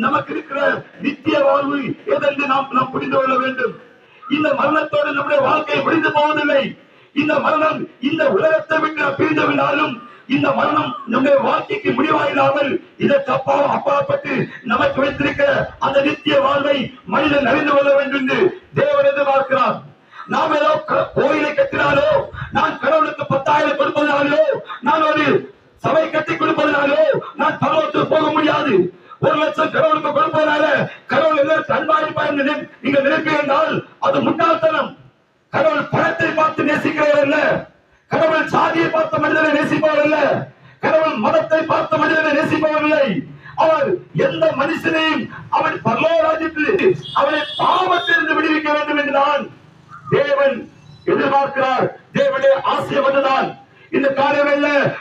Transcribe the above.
நமக்கு இருக்கிற நித்திய வாழ்வு எதென்று நாம் புரிந்து கொள்ள வேண்டும். இந்த மரணத்தோடு நம்முடைய வாழ்க்கை முடிந்து போவதில்லை. இந்த மரணம் இந்த உலகத்தை விட்டு பிரிந்து விடாலும் இந்த மரணம் நம்முடைய வாழ்க்கைக்கு முடிவாயில்லாமல் இதற்கு அப்பாற்பட்டு நமக்கு வைத்திருக்க அந்த நித்திய வாழ்வை மனிதன் அறிந்து கொள்ள வேண்டும் என்று தேவன் எதிர்பார்க்கிறார். நாம் ஏதோ கோயிலை கட்டினாலோ, நான் கடவுளுக்கு 10,000 கொடுப்பதனாலோ, நான் ஒரு சபை கட்டி கொடுப்பதனாலோ நான் பரலோகத்துக்கு போக முடியாது. 1 லட்சம் கடவுளுக்கு கொடுப்பதனால கடவுள் எல்லாரும் அன்பாயிருப்பார் நீங்க நினைப்பீர்கள், அது முட்டாள்தனம். கடவுள் பணத்தை பார்த்து நேசிக்கிறவர் அல்ல. கடவுள் சாதியை பார்த்த மனிதனை நேசிப்பவர் அல்ல. கடவுள் மதத்தை பார்த்த மனிதனை நேசிப்பவர் இல்லை. அவர் எந்த மனுஷனையும் அவன் பரலோகத்தில் அவனை பாவத்திலிருந்து விடுவிக்க வேண்டும் என்றுதான் தேவன் எதிர்பார்க்கிறார். தேவனுடைய ஆசை வந்துதான் இந்த காரியங்களில்